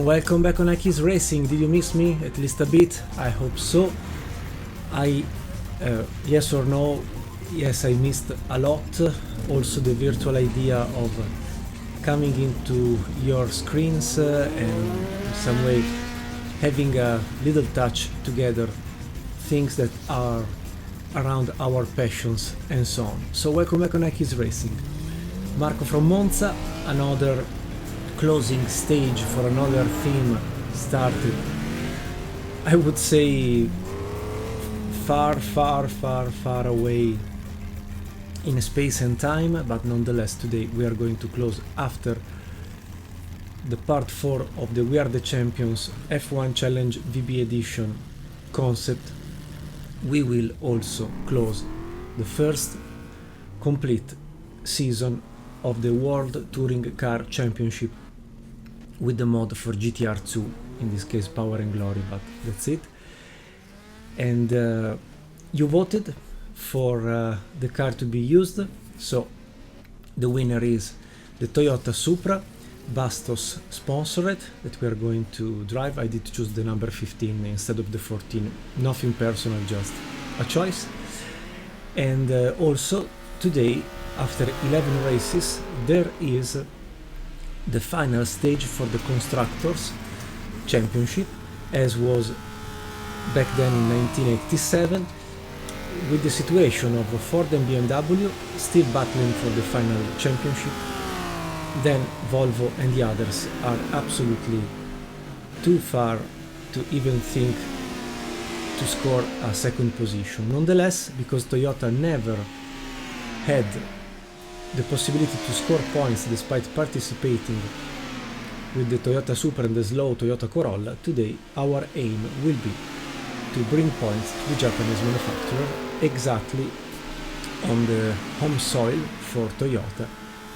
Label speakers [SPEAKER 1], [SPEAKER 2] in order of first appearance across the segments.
[SPEAKER 1] Welcome back on iKeysRacing. Did you miss me at least a bit? I hope so. Yes or no? Yes, I missed a lot. Also the virtual idea of coming into your screens and in some way having a little touch together, things that are around our passions and so on. So welcome back on iKeysRacing. Marco from Monza, another closing stage for another theme started, I would say far away in space and time, but nonetheless today we are going to close after the part 4 of the We Are the Champions F1 Challenge VB Edition concept. We will also close the first complete season of the World Touring Car Championship with the mod for GTR2, in this case Power and Glory, but that's it. And you voted for the car to be used, so the winner is the Toyota Supra, Bastos sponsored, that we are going to drive. I did choose the number 15 instead of the 14, nothing personal, just a choice. And also today, after 11 races, there is the final stage for the Constructors Championship, as was back then in 1987, with the situation of Ford and BMW still battling for the final championship. Then Volvo and the others are absolutely too far to even think to score a second position. Nonetheless, because Toyota never had the possibility to score points despite participating with the Toyota Supra and the slow Toyota Corolla, today our aim will be to bring points to the Japanese manufacturer exactly on the home soil for Toyota,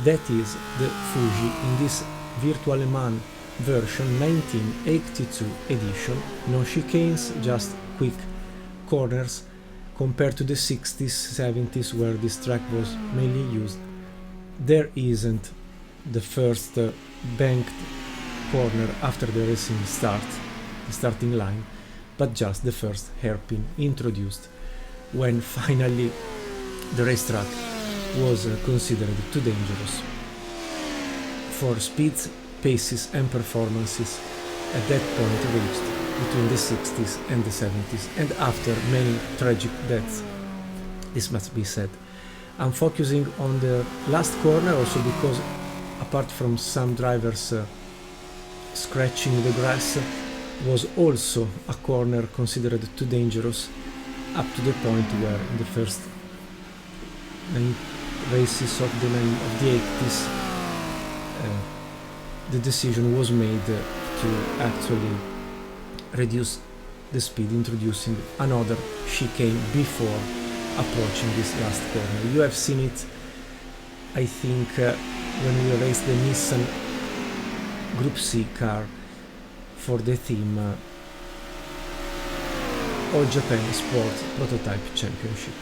[SPEAKER 1] that is the Fuji in this Virtual Le Mans version 1982 edition. No chicanes, just quick corners, compared to the 60s, 70s where this track was mainly used. There isn't the first banked corner after the racing start, the starting line, but just the first hairpin introduced when finally the racetrack was considered too dangerous for speeds, paces and performances at that point reached between the 60s and the 70s, and after many tragic deaths. This must be said. I'm focusing on the last corner also because, apart from some drivers scratching the grass, was also a corner considered too dangerous, up to the point where in the first 9 races of the 80s the decision was made to actually reduce the speed, introducing another chicane before approaching this last corner. You have seen it, I think, when we raced the Nissan Group C car for the theme All Japan Sport Prototype Championship.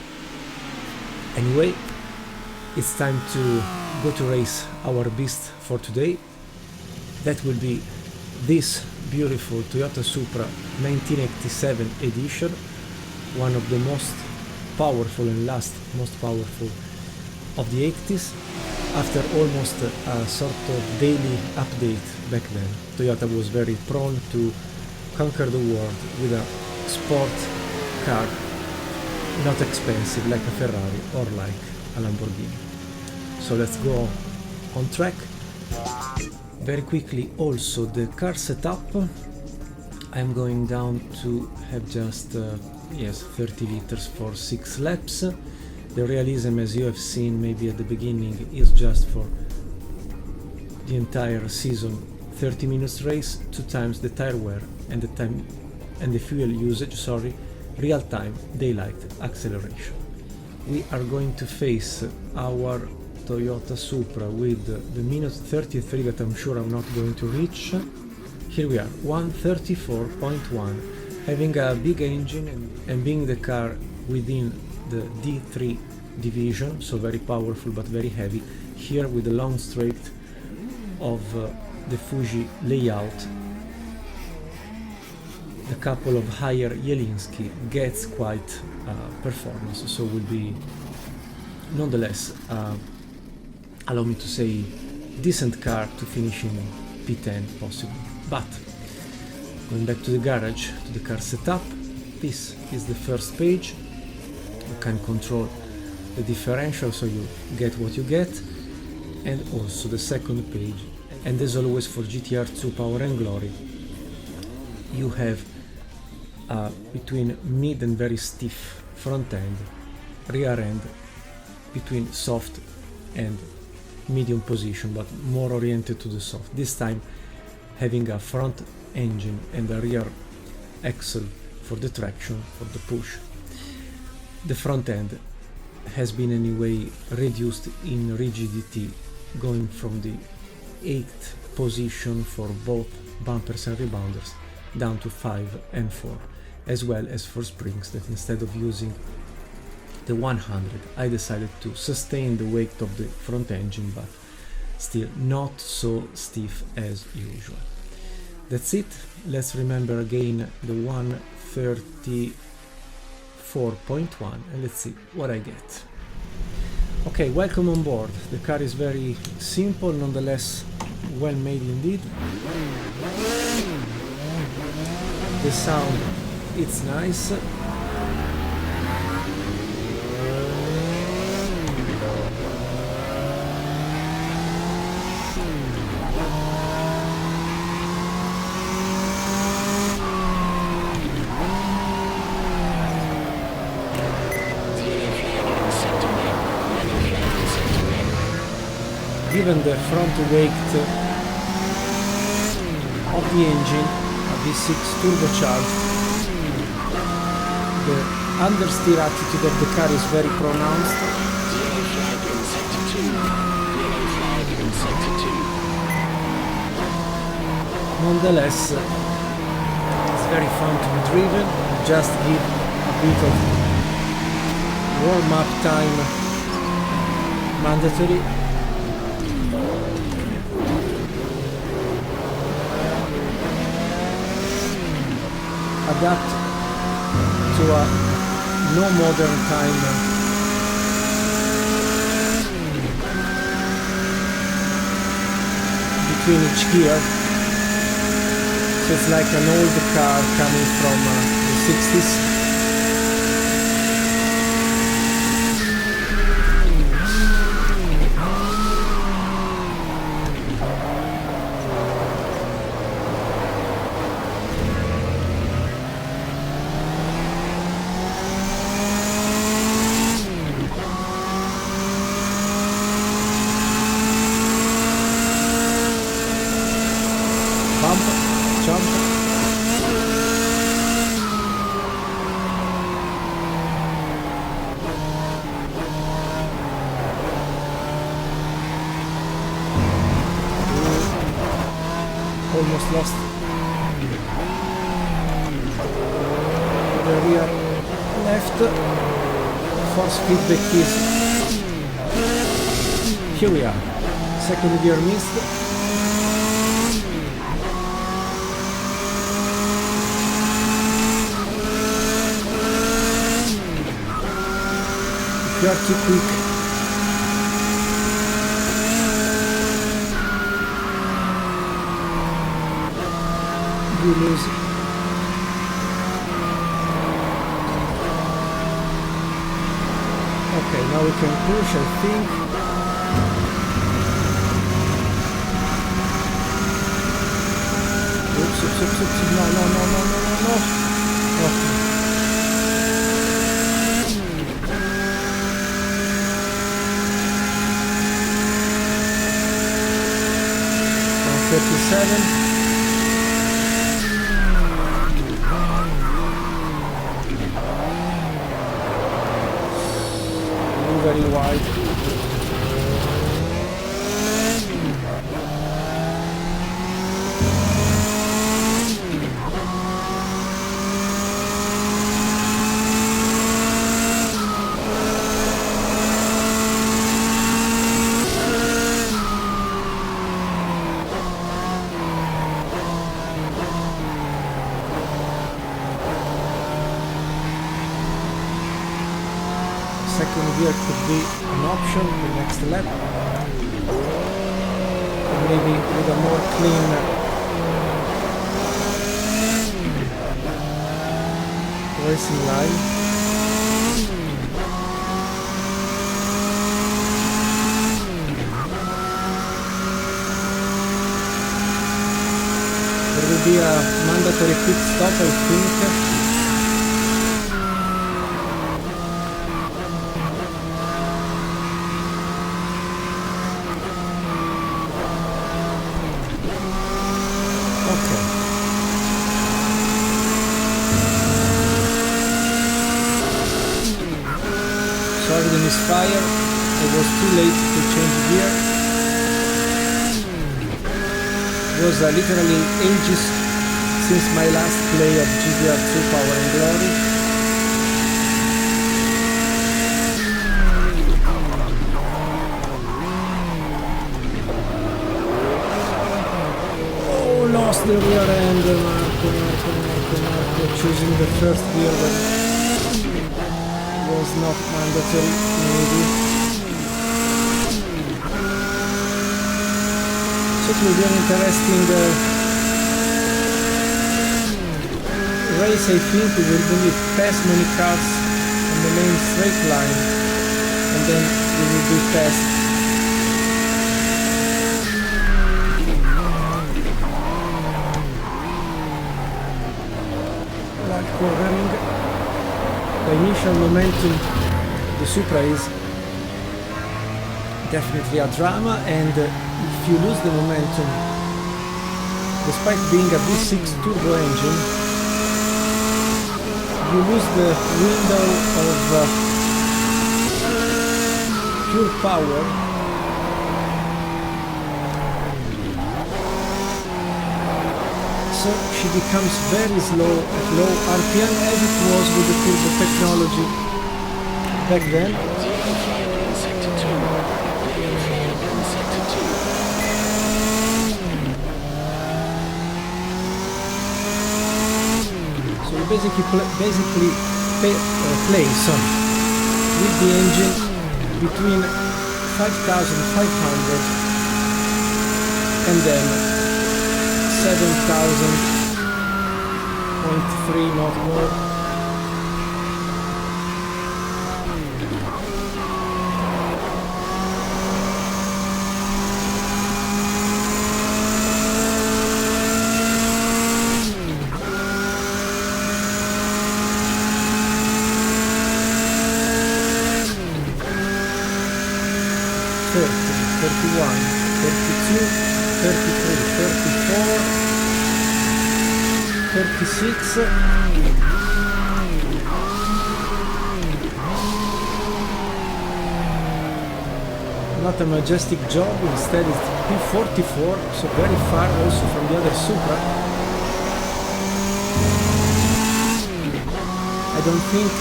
[SPEAKER 1] Anyway, it's time to go to race our beast for today. That will be this beautiful Toyota Supra 1987 edition, one of the most powerful and most powerful of the 80s. After almost a sort of daily update back then, Toyota was very prone to conquer the world with a sport car, not expensive like a Ferrari or like a Lamborghini. So let's go on track. Very quickly also the car setup. I'm going down to have just 30 liters for 6 laps. The realism, as you have seen maybe at the beginning, is just for the entire season 30 minutes race, 2 times the tire wear and the time and the fuel usage, real time daylight acceleration. We are going to face our Toyota Supra with the minute 33 that I'm sure I'm not going to reach. Here we are, 134.1, having a big engine and being the car within the D3 division, so very powerful but very heavy, here with the long straight of the Fuji layout the couple of higher Jelinski gets quite performance, so will be nonetheless, allow me to say, decent car to finish in P10 possibly. But going back to the garage, to the car setup, this is the first page. You can control the differential, so you get what you get, and also the second page. And as always for GTR2 Power and Glory, you have between mid and very stiff front end, rear end between soft and medium position, but more oriented to the soft. This time having a front engine and a rear axle for the traction, for the push. The front end has been anyway reduced in rigidity, going from the 8th position for both bumpers and rebounders down to 5 and 4, as well as for springs, that instead of using the 100 I decided to sustain the weight of the front engine, but still not so stiff as usual. That's it. Let's remember again the 134.1 and let's see what I get. Okay, welcome on board. The car is very simple, nonetheless well made indeed. The sound, it's nice. Given the front weight of the engine, a V6 turbocharged, the understeer attitude of the car is very pronounced. Nonetheless, it's very fun to be driven. Just give a bit of warm-up time mandatory. Adapt to a no modern time between each gear, so it's like an old car coming from the 60s. Almost lost the rear left. Force feedback is here. We are. Second gear missed. If you are too quick, you lose. Okay, now we can push, I think. Oops, oops, oops, oops. No. Okay. .37. Very wide. second gear could be an option the next lap. Maybe with a more clean racing line. There will be a mandatory pit stop, I think. Misfire, I was too late to change gear. It was literally ages since my last play of GTR2 Power and Glory. Oh, lost the rear end, Marco, choosing the first gear when was not mandatory, maybe. So it will be an interesting race, I think. We will really pass many cars on the main straight line, and then we will be fast. Like cornering. The initial momentum, the Supra is definitely a drama, and if you lose the momentum, despite being a V6 turbo engine, you lose the window of pure power. So she becomes very slow at low RPM, as it was with the turbo technology back then. So we basically play with the engine between 5,500 and then 7,000.3, not more. Not a majestic job, instead it's P44, so very far also from the other Supra. I don't think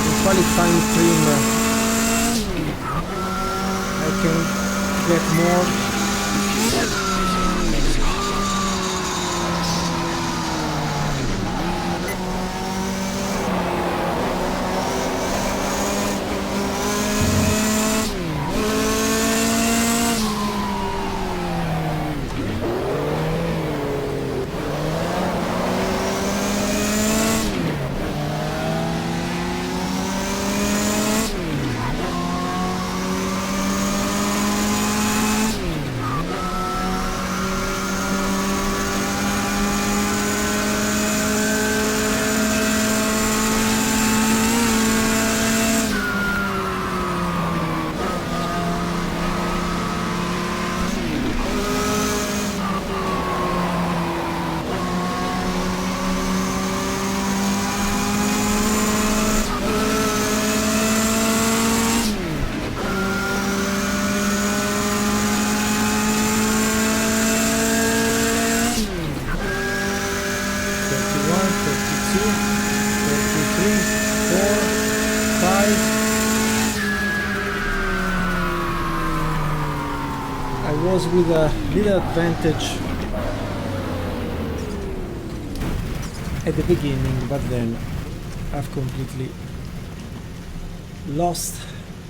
[SPEAKER 1] in qualifying trim I can get more. With a little advantage at the beginning, but then I've completely lost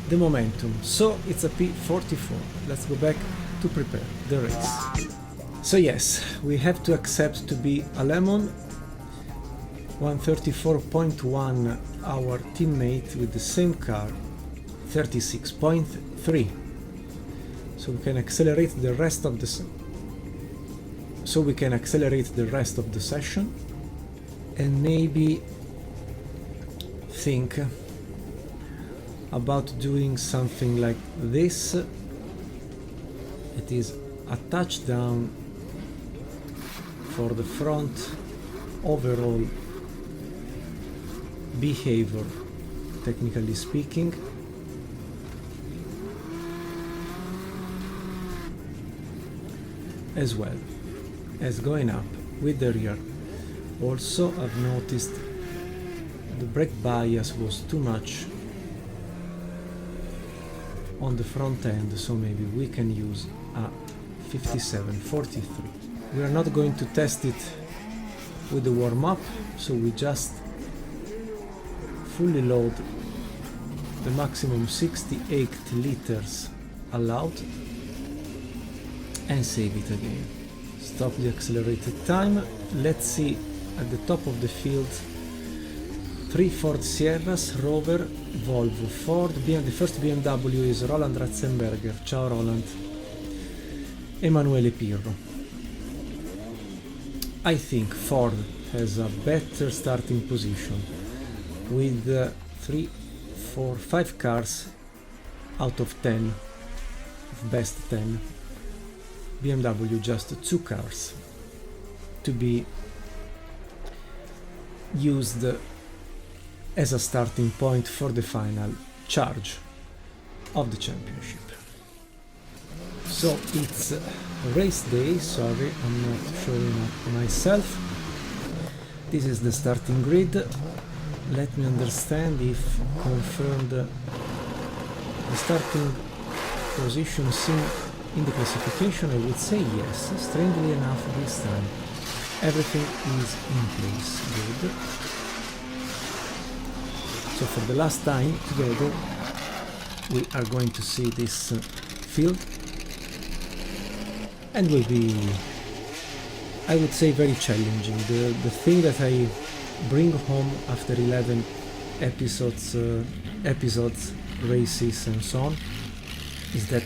[SPEAKER 1] the momentum, so it's a P44. Let's go back to prepare the race. So yes, we have to accept to be a lemon. 134.1 our teammate with the same car, 36.3. So we can accelerate the rest of the session, and maybe think about doing something like this. It is a touchdown for the front overall behavior, technically speaking. As well as going up with the rear. Also, I've noticed the brake bias was too much on the front end, so maybe we can use a 57.43. We are not going to test it with the warm-up, so we just fully load the maximum 68 liters allowed and save it again. Stop the accelerated time. Let's see at the top of the field 3 Ford Sierras, Rover, Volvo, Ford, the first BMW is Roland Ratzenberger. Ciao Roland. Emanuele Pirro. I think Ford has a better starting position with 3, 4, 5 cars out of 10, best 10. BMW just 2 cars to be used as a starting point for the final charge of the championship. So it's race day, sorry, I'm not showing up myself. This is the starting grid. Let me understand if confirmed the starting position seen in the classification. I would say yes. Strangely enough, this time everything is in place. Good. So for the last time together we are going to see this field, and will be, I would say, very challenging. The thing that I bring home after 11 episodes, races and so on, is that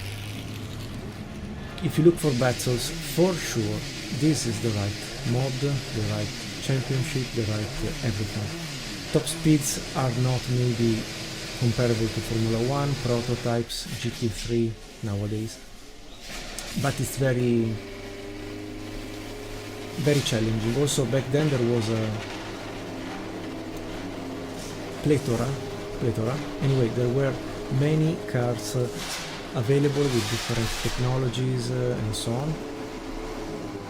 [SPEAKER 1] if you look for battles, for sure this is the right mod, the right championship, the right everything. Top speeds are not maybe comparable to Formula 1, prototypes, GT3 nowadays, but it's very challenging. Also back then there was a plethora, anyway, there were many cars available with different technologies and so on,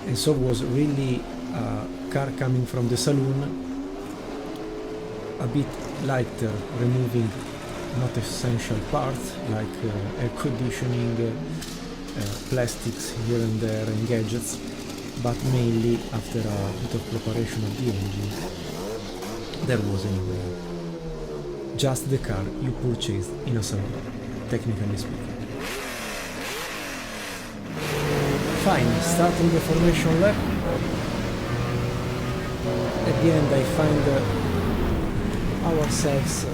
[SPEAKER 1] and so was really a car coming from the saloon, a bit lighter, removing not essential parts like air conditioning, plastics here and there and gadgets, but mainly after a bit of preparation of the engine there was anyway just the car you purchased in a saloon, technically speaking. Fine, starting the formation lap. At the end I find ourselves,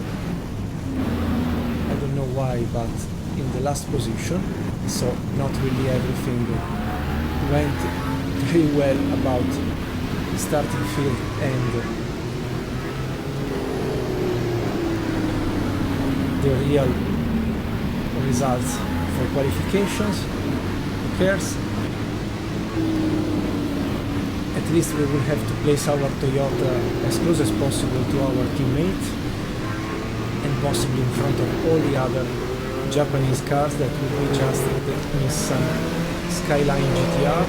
[SPEAKER 1] I don't know why, but in the last position, so not really everything went very well about the starting field and the real results for qualifications. Who cares? At least we will have to place our Toyota as close as possible to our teammate, and possibly in front of all the other Japanese cars that will be just the Nissan Skyline GTR.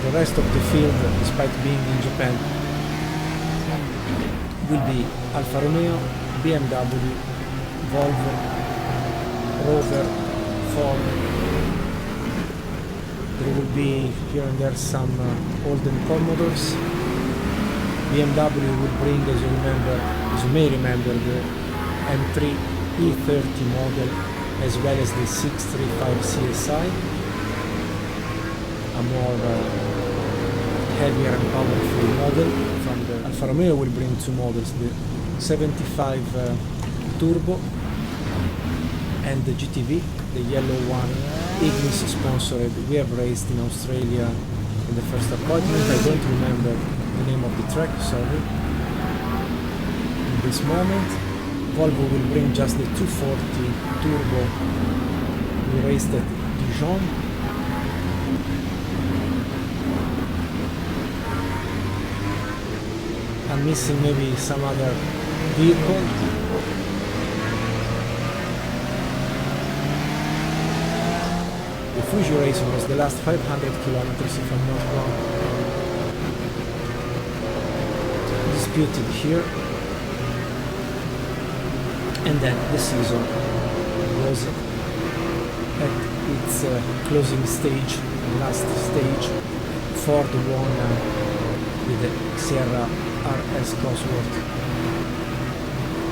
[SPEAKER 1] The rest of the field, despite being in Japan, will be AlfaRomeo, BMW, Volvo, Rover, Ford. There will be here and there some Holden Commodores. BMW will bring, as you may remember, the M3 E30 model, as well as the 635 CSI, a more heavier and powerful model from the Alfa Romeo. Will bring two models, the 75 Turbo and the GTV, the yellow one, Ignis sponsored. We have raced in Australia in the first appointment. I don't remember the name of the track, sorry. In this moment, Volvo will bring just the 240 Turbo. We raced at Jong. I'm missing maybe some other vehicle. The Fuji Racing was the last 500 kilometers, if I'm not wrong. Disputed here. And then the season was at its closing stage, last stage. Ford won with the Sierra RS Cosworth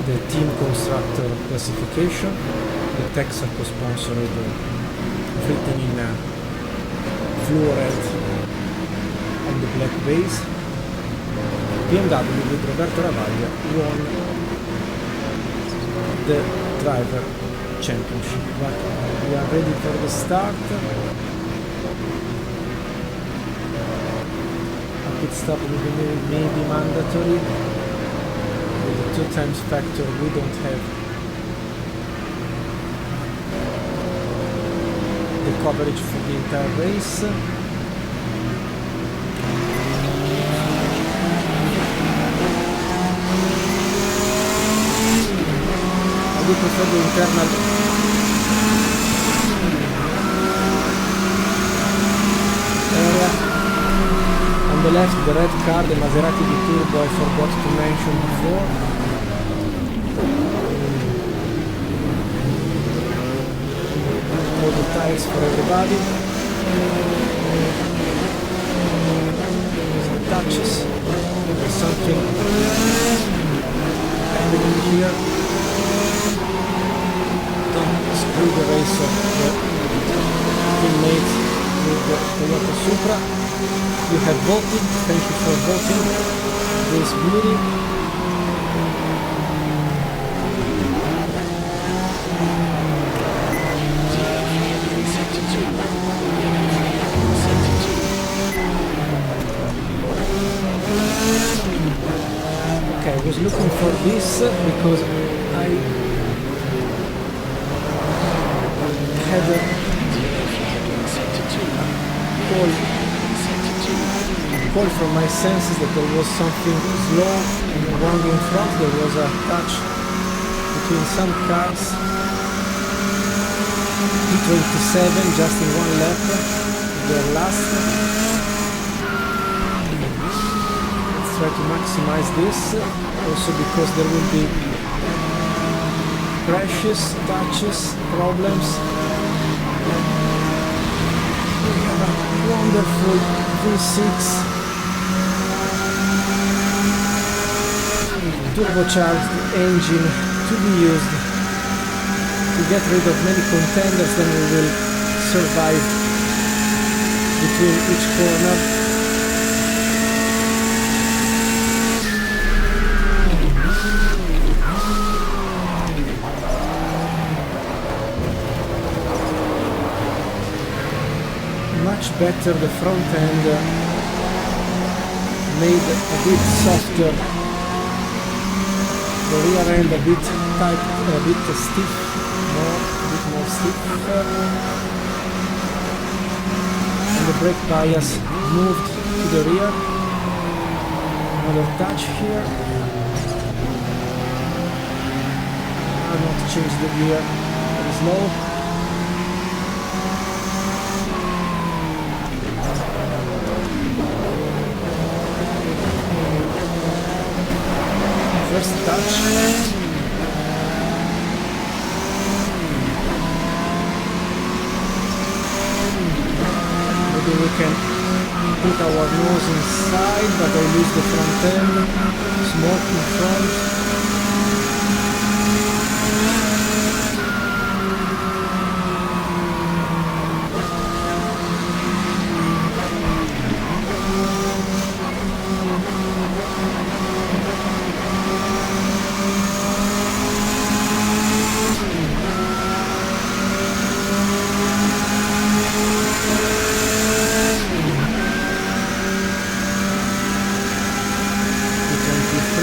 [SPEAKER 1] the team constructor classification. The Texaco sponsored written in fluoret on the black base. BMW with Roberto Ravaglia won the driver championship, but we are ready for the start. A pit stop will may be mandatory. With the 2 times factor we don't have the coverage for the entire race. I do prefer the internal area. On the left, the red car, the Maserati Turbo, I forgot to mention before. All the tires for everybody. Some touches. There's something happening here. Don't screw the race of the teammates with the Toyota Supra. You have voted, thank you for voting this beauty. Okay, I was looking for this because I had a call from my senses that there was something slow and wrong in front. There was a touch between some cars. P27 just in one lap, their last. Let's try to maximize this, also because there will be crashes, touches, problems. We have a wonderful V6 turbocharged engine to be used to get rid of many contenders. Then we will survive between each corner. Much better, the front end made a bit softer, the rear end a bit tight, a bit stiff, a bit more stiff, and the brake bias moved to the rear. Another touch here. I'll not change the gear, very slow. First touch. Maybe we can put our nose inside, but I lose the front end. Smoke in front.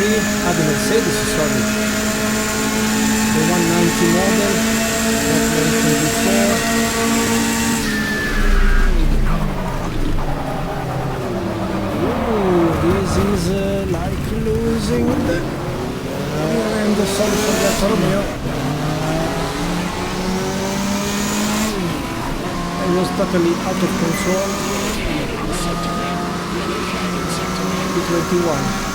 [SPEAKER 1] the Mercedes, sorry, the 190 model, not mentioned before. Ooh, this is like losing the rear end, sorry for the AlfaRomeo. I was totally out of control. P21.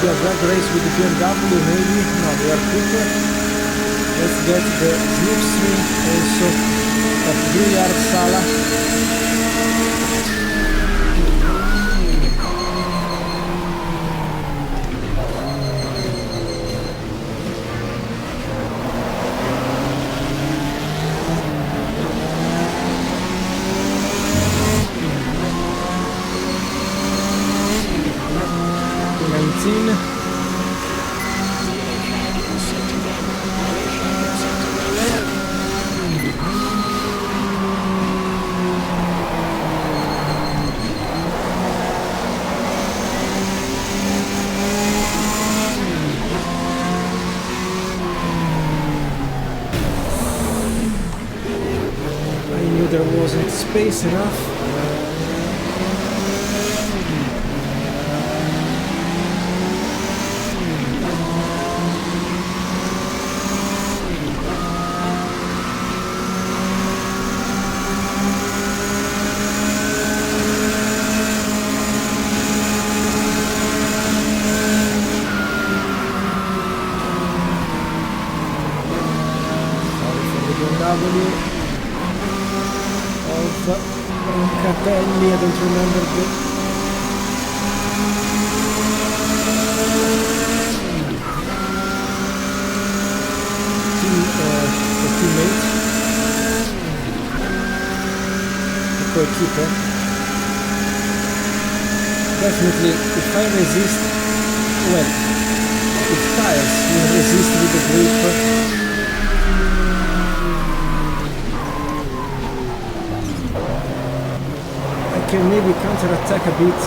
[SPEAKER 1] A drag race with the BMW, maybe? No, they are quicker. Let's get the slipstream also of Gruyard Sala. 19. I knew there wasn't space enough. Of Roncatelli, I don't remember the teammate, the co-keeper. Definitely, if I resist, well, if tires will resist with the grip, can maybe counter-attack a bit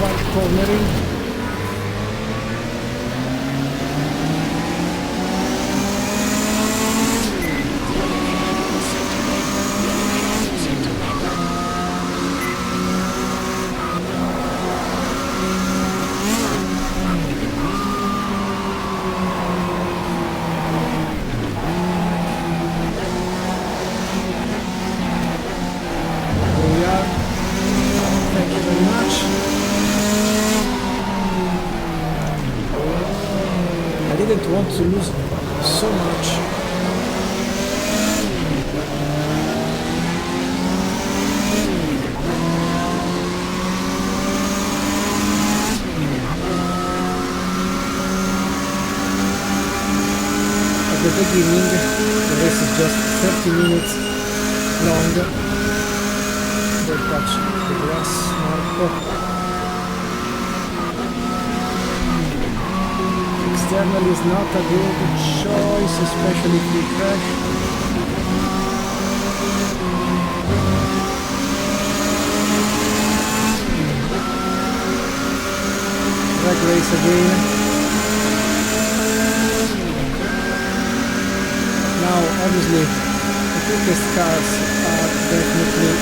[SPEAKER 1] while cornering. Want to lose so much. At the beginning, the race is just 30 minutes long. Don't touch the grass, Marco. External is not a good choice, especially if you crash. Drag race again. Now, obviously, the quickest cars are definitely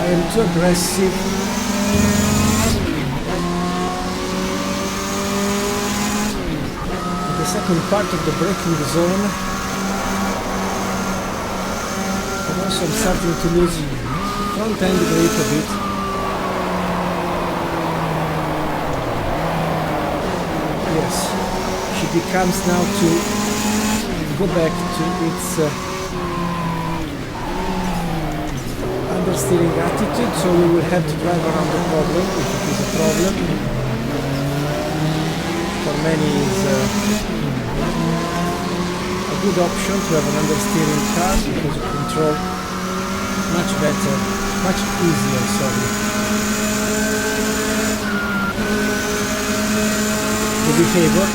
[SPEAKER 1] and too aggressive. The second part of the braking zone, and also I'm starting to lose front end grip a bit. Yes, she becomes now to go back to its understeering attitude, so we will have to drive around the problem if it is a problem. For many is a good option to have an understeering car because you control much better, much easier, sorry. The behavior.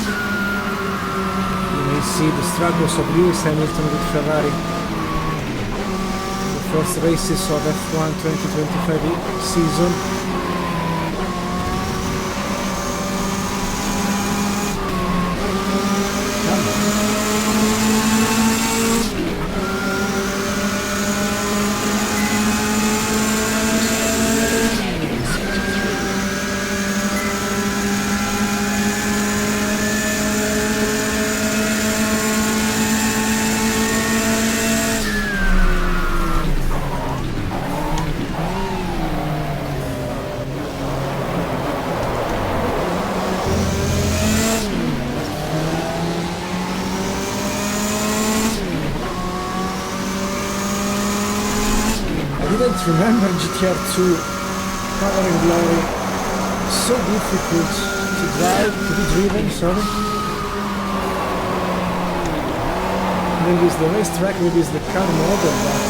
[SPEAKER 1] You may see the struggles of Lewis Hamilton with Ferrari. The first races of F1 2025 season. Remember GTR2 Power and Glory, so difficult to drive, to be driven, sorry. Maybe it's the racetrack, maybe it's the car model, but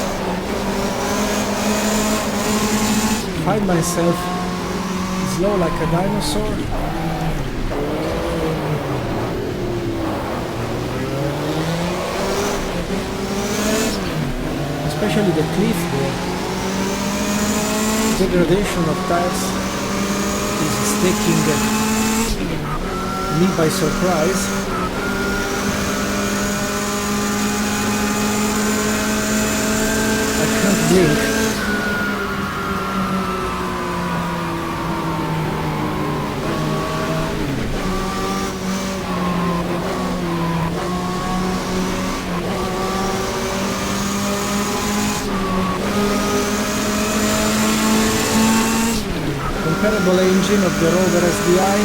[SPEAKER 1] I find myself slow like a dinosaur. Especially the cliff there. Degradation of tires is taking me by surprise. I can't blink. Comparable engine of the Rover SDI.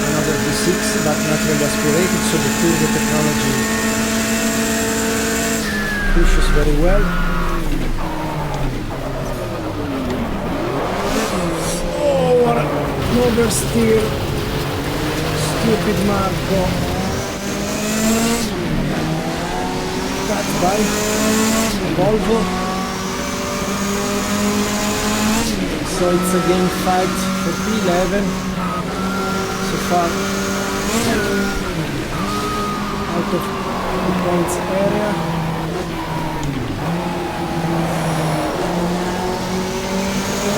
[SPEAKER 1] Another V6, but not really aspirated, so the turbo technology pushes very well. Oh, what an oversteer! Stupid Marco. By Volvo, so it's a game fight for P11 so far, out of the points area.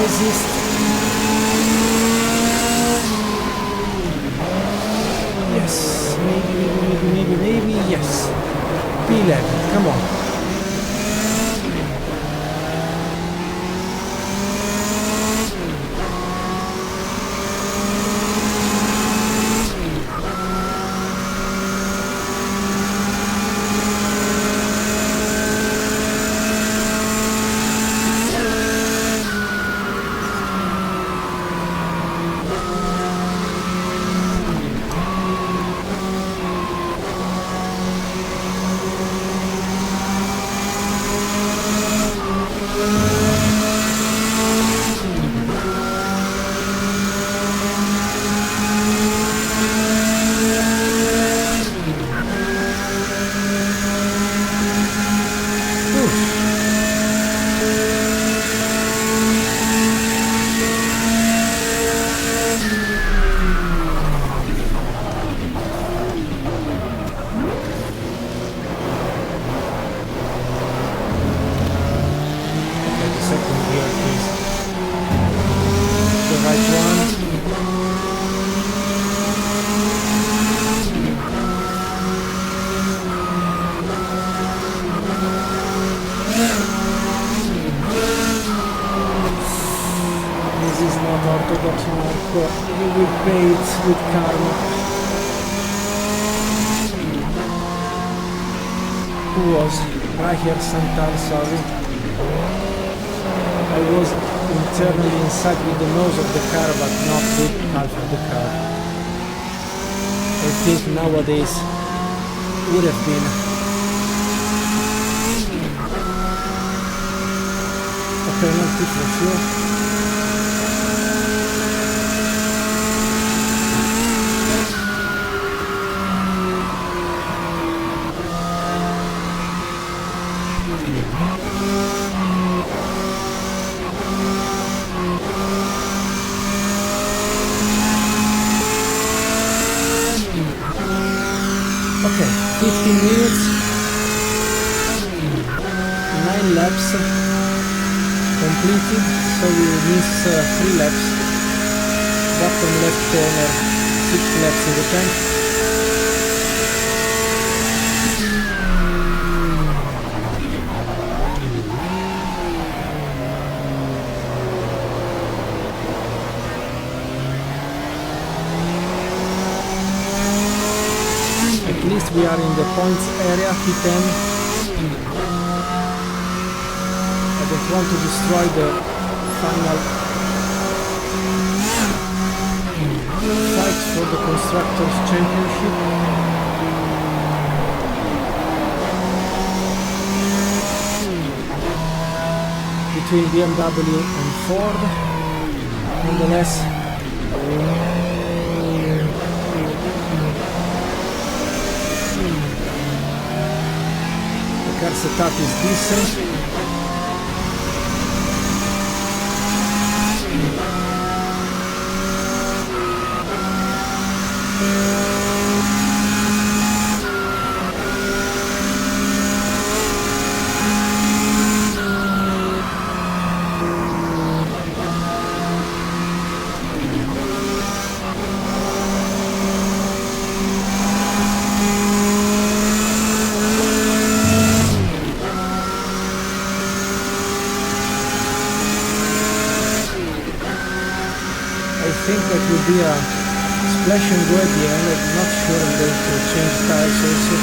[SPEAKER 1] Resist. Yes, maybe, yes. P11, come on. we will pay it with karma. Who was? Raher Santal, sorry. I was internally inside with the nose of the car, but not with half of the car. I think nowadays would have been a penalty for sure. Okay, 15 minutes, 9 laps completed, so we will miss 3 laps, bottom left corner, 6 laps in the tank. At least we are in the points area, P10. I don't want to destroy the final fight for the Constructors' Championship. Between BMW and Ford. Nonetheless, car setup is decent. I think that will be a splash and go at the end. I'm not sure I'm going to change tires also.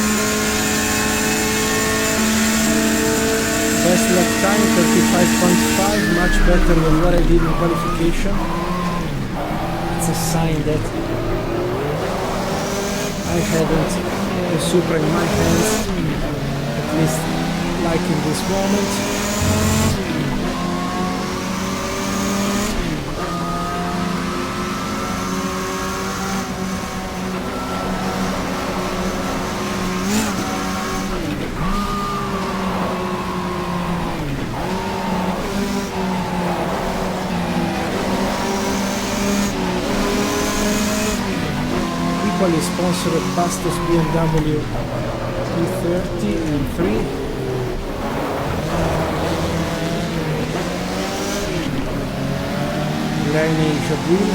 [SPEAKER 1] Best lap time 35.5, much better than what I did in qualification. It's a sign that I haven't the Supra in my hands, at least like in this moment. Equally sponsored Bastos BMW E30 and 3. Lenny Jobin.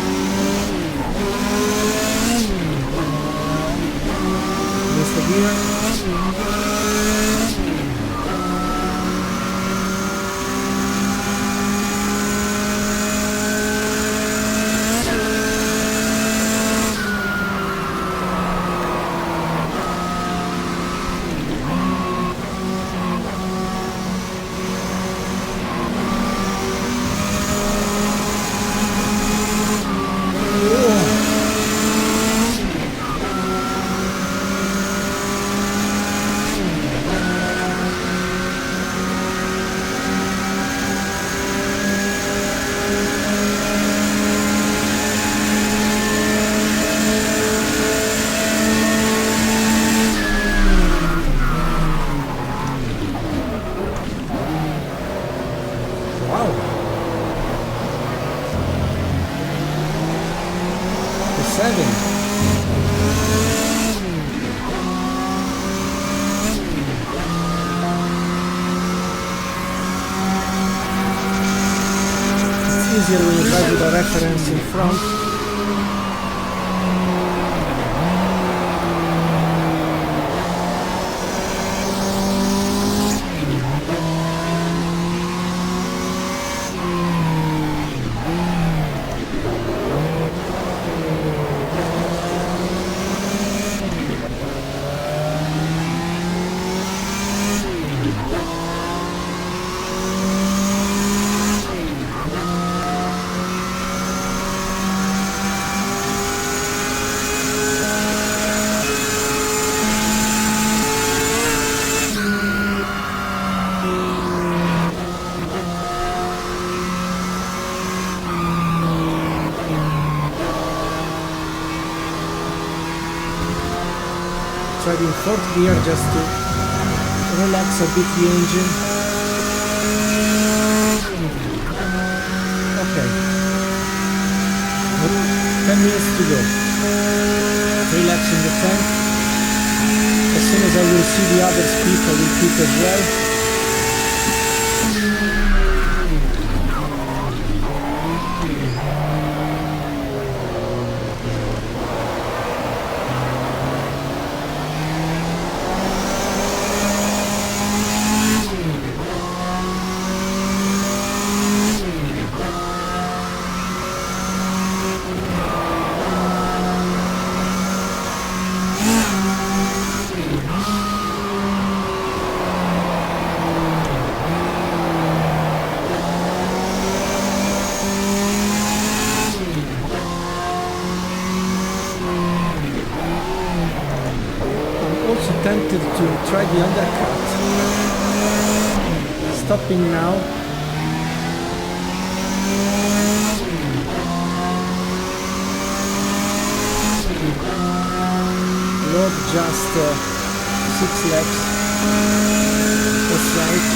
[SPEAKER 1] Mr. Gear. Easier when you drive with a reference in front. tried in 4th gear just to relax a bit the engine. Okay. 10 minutes to go. 3 laps in the tank. As soon as I will see the others peak, I will peak as well. Tempted to try the undercut. Stopping now. Load just 6 laps. That's right.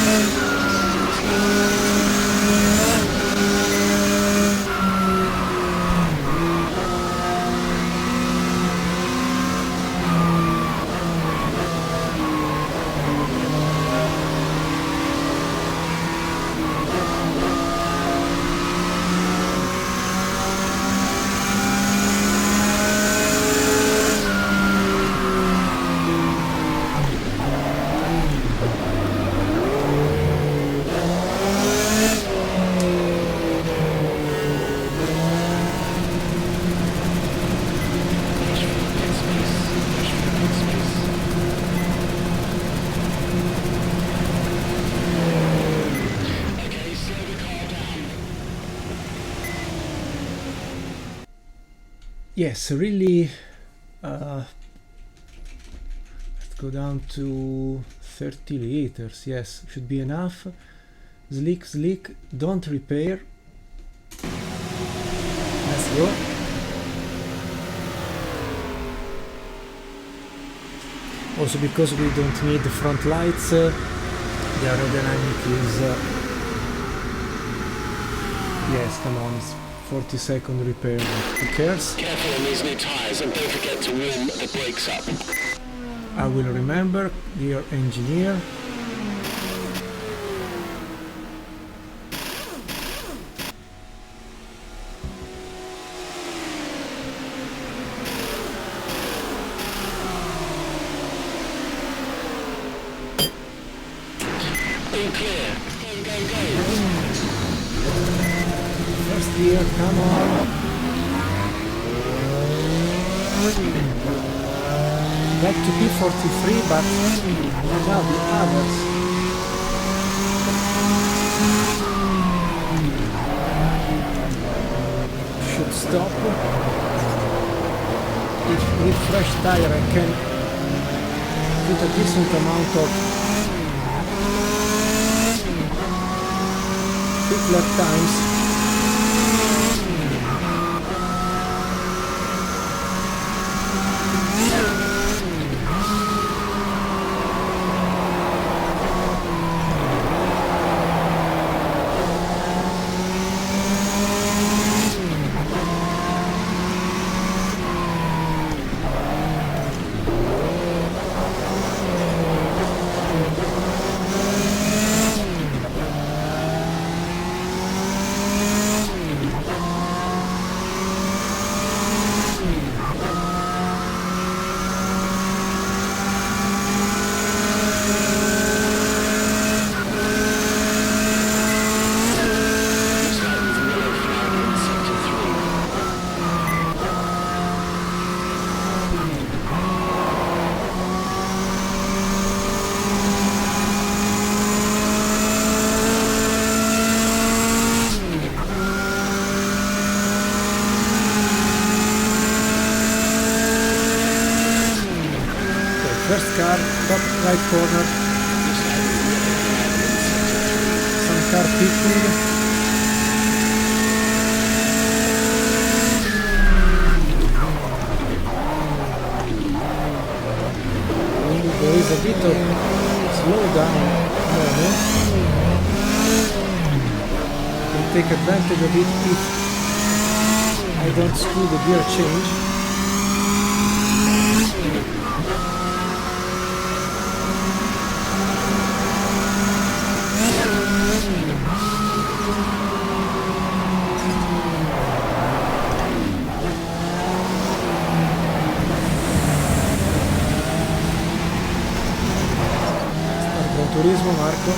[SPEAKER 1] Yes, really, let's go down to 30 liters, yes, should be enough. Slick, slick, don't repair. Let's go. Also because we don't need the front lights, the aerodynamic is, yes, come on, it's 40-second repair, who cares?
[SPEAKER 2] Careful on these new tyres and don't forget to warm the brakes up.
[SPEAKER 1] I will remember, dear engineer.
[SPEAKER 2] All clear. Go, go, go.
[SPEAKER 1] First gear, come on. Back to P43, but now the others. Should stop. If with fresh tire I can put a decent amount of pit lap times. First car, top right corner. Some car peeking. has a bit of slowdown moment. I can take advantage of it if I don't screw the gear change. Turismo, Marco.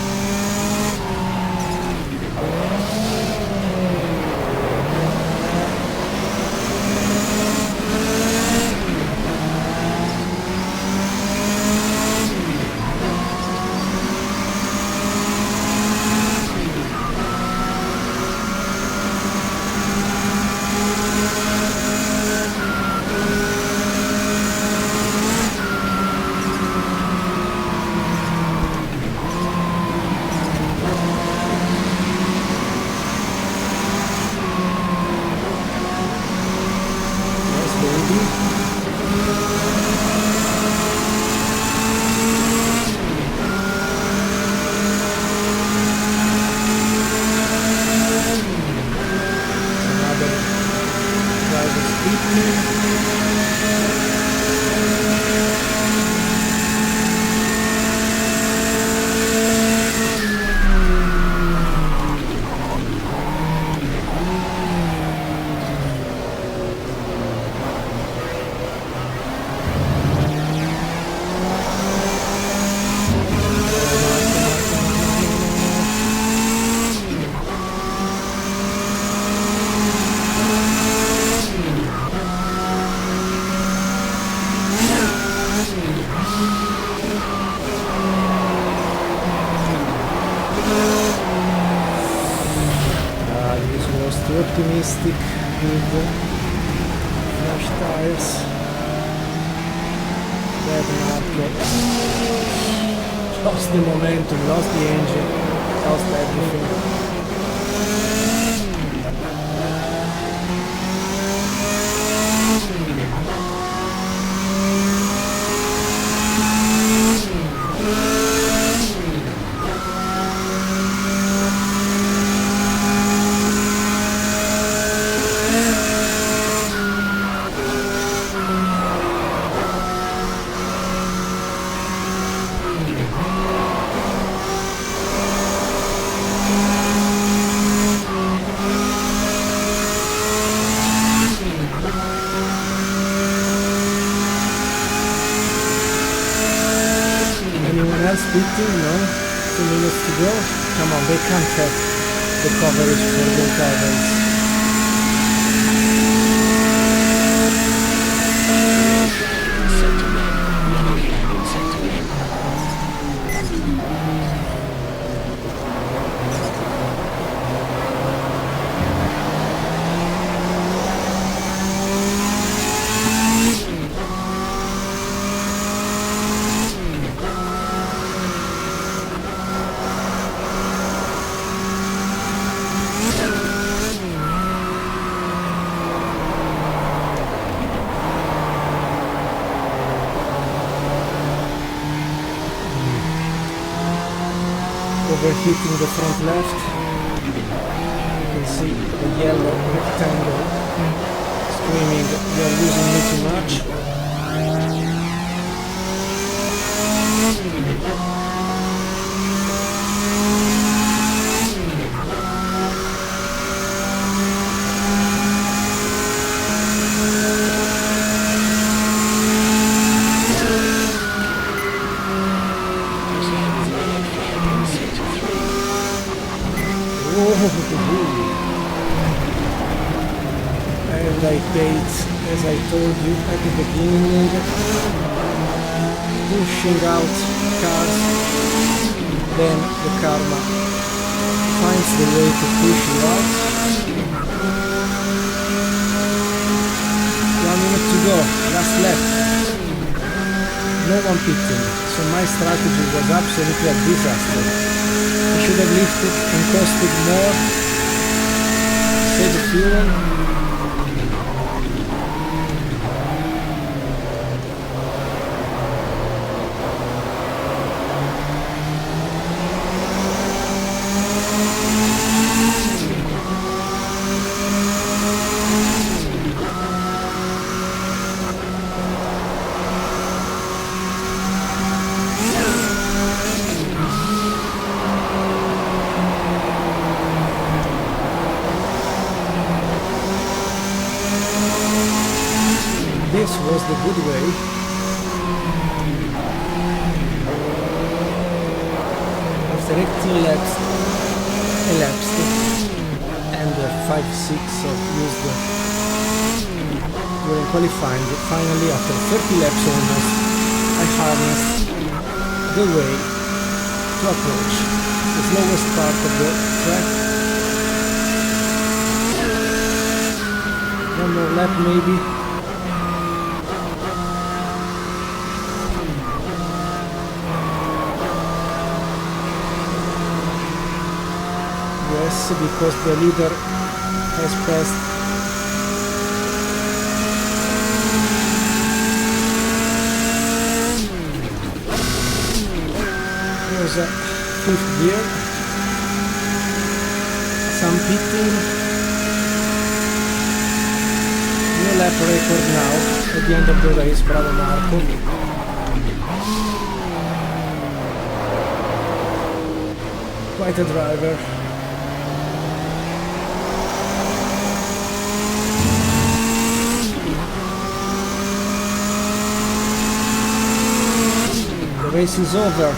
[SPEAKER 1] Optimistic with flash tires. Bad market. Lost the momentum, lost the engine, lost everything. Pitting, no? 2 minutes to go. Come on, they can't have the coverage for the entire race. Overheating the front left. You can see the yellow rectangle screaming, "You are losing me too much." And I paid, as I told you at the beginning, pushing out cars, then the karma finds the way to push you out. 1 minute to go, last lap. No one pitting, so my strategy was absolutely a disaster. I should have lifted and costed more, save the fuel. good way. After 18 laps elapsed and 5-6 of used during qualifying, finally after 30 laps almost, I harnessed the way to approach the slowest part of the track. One more lap maybe. Yes, because the leader has passed. There's a fifth gear. Some pitting. New lap record now at the end of the race. Bravo Marco. Quite a driver. The race is over.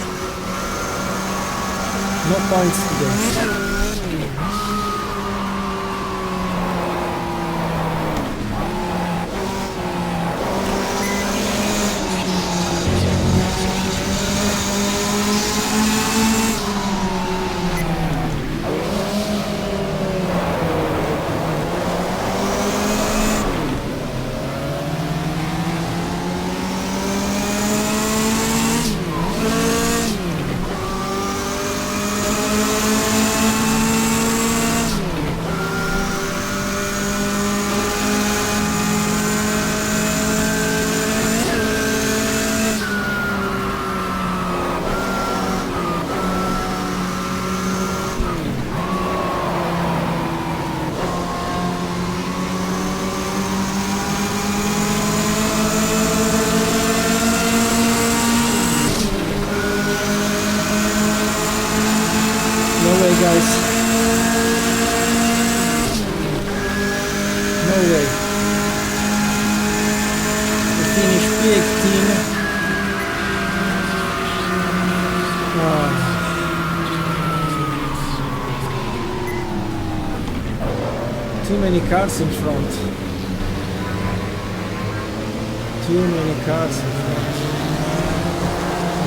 [SPEAKER 1] No points today. Too many cars in front. Too many cars in front.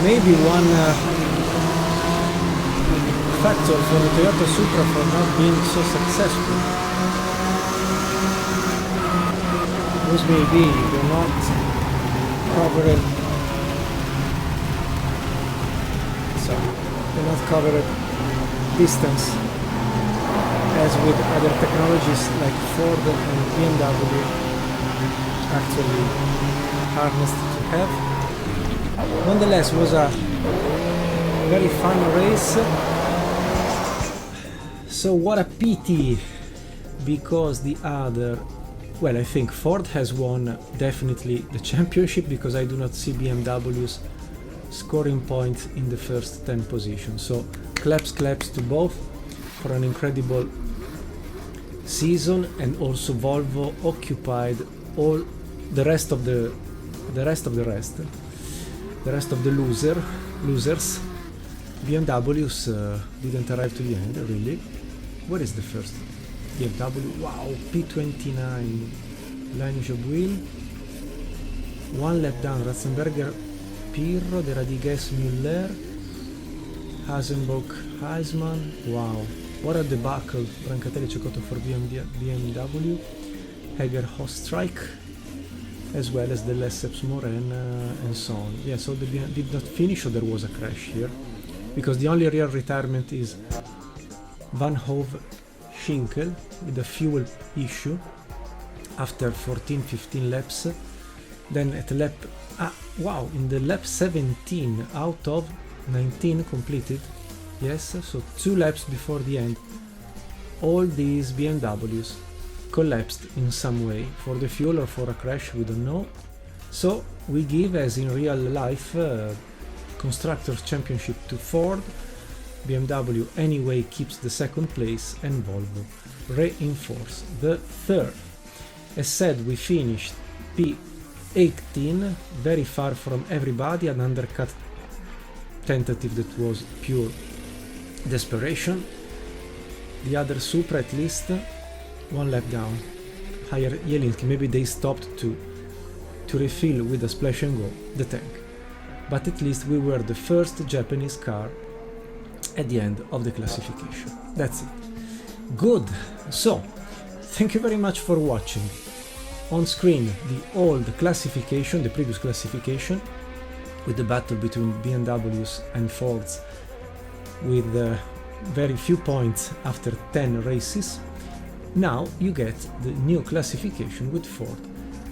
[SPEAKER 1] Maybe one factor for the Toyota Supra for not being so successful was maybe they're not covered. They're not covered distance as with other technologies like Ford and BMW actually harnessed to have. Nonetheless, was a very fun race. So what a pity, because the other, well, I think Ford has won definitely the championship, because I do not see BMW's scoring points in the first 10 positions. So claps to both for an incredible season, and also Volvo occupied all the rest of the losers. BMWs didn't arrive to the end, really. What is the first? BMW, wow, P29, Line Jobwil, one lap down, Ratzenberger, Pirro, De Radigues, Müller, Hasenbock, Heisman, wow, what a debacle. Brancatelli Cecotto for BMW, Heger Hostreich, as well as the Lesseps Moren and so on. Yeah, so the BMW did not finish, or there was a crash here, because the only real retirement is Van Hove Schinkel with a fuel issue after 14-15 laps. Then at lap, in the lap 17 out of 19 completed, yes, so 2 laps before the end, all these BMWs collapsed in some way, for the fuel or for a crash, we don't know. So we give, as in real life, Constructors' Championship to Ford. BMW anyway keeps the second place, and Volvo reinforce the third. As said, we finished 18, very far from everybody, an undercut tentative that was pure desperation. The other Supra at least one lap down, higher Jelinski, maybe they stopped to refill with a splash and go the tank. But at least we were the first Japanese car at the end of the classification. That's it. Good. So, thank you very much for watching. On screen, the old classification, the previous classification, with the battle between BMWs and Fords, with very few points after 10 races. Now you get the new classification with Ford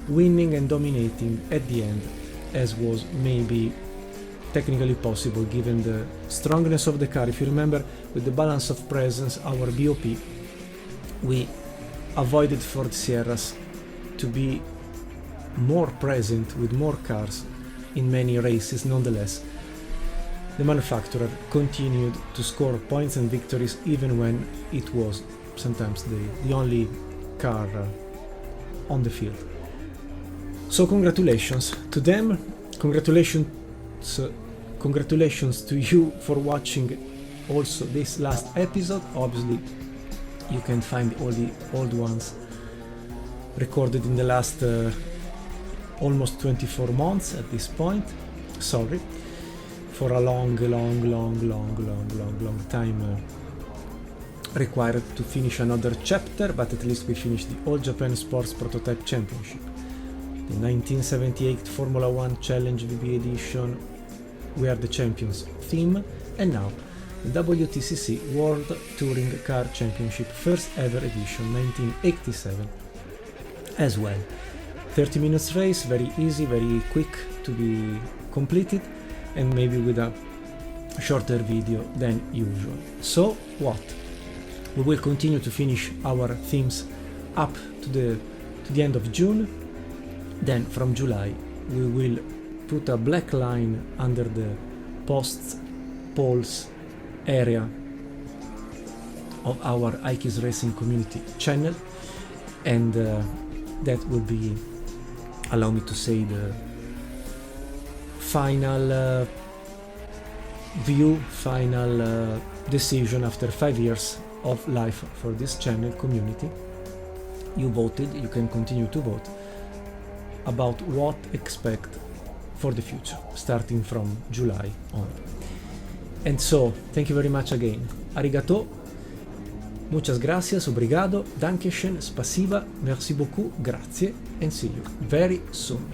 [SPEAKER 1] winning and dominating at the end, as was maybe technically possible given the strongness of the car. If you remember, with the balance of presence, our BOP, we avoided Ford Sierras to be more present with more cars in many races. Nonetheless, the manufacturer continued to score points and victories even when it was sometimes the only car on the field. So congratulations to them, congratulations to you for watching also this last episode. Obviously you can find all the old ones recorded in the last almost 24 months at this point. Sorry for a long time required to finish another chapter, but at least we finished the All Japan Sports Prototype Championship, the 1978 Formula 1 Challenge VB Edition, We Are the Champions theme, and now the WTCC World Touring Car Championship first ever edition 1987 as well. 30 minutes race, very easy, very quick to be completed, and maybe with a shorter video than usual. So what? We will continue to finish our themes up to the end of June. Then from July we will put a black line under the posts polls area of our iKeysRacing community channel, and that will be, allow me to say, the final view, final decision after 5 years of life for this channel community. You voted, you can continue to vote about what expect for the future starting from July on. And so, thank you very much again. Arigato, muchas gracias, obrigado, dankeschön, spasiba, merci beaucoup, grazie, and see you very soon.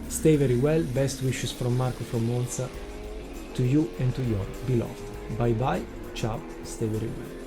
[SPEAKER 1] Stay very well, best wishes from Marco from Monza to you and to your beloved. Bye bye, ciao, stay very well.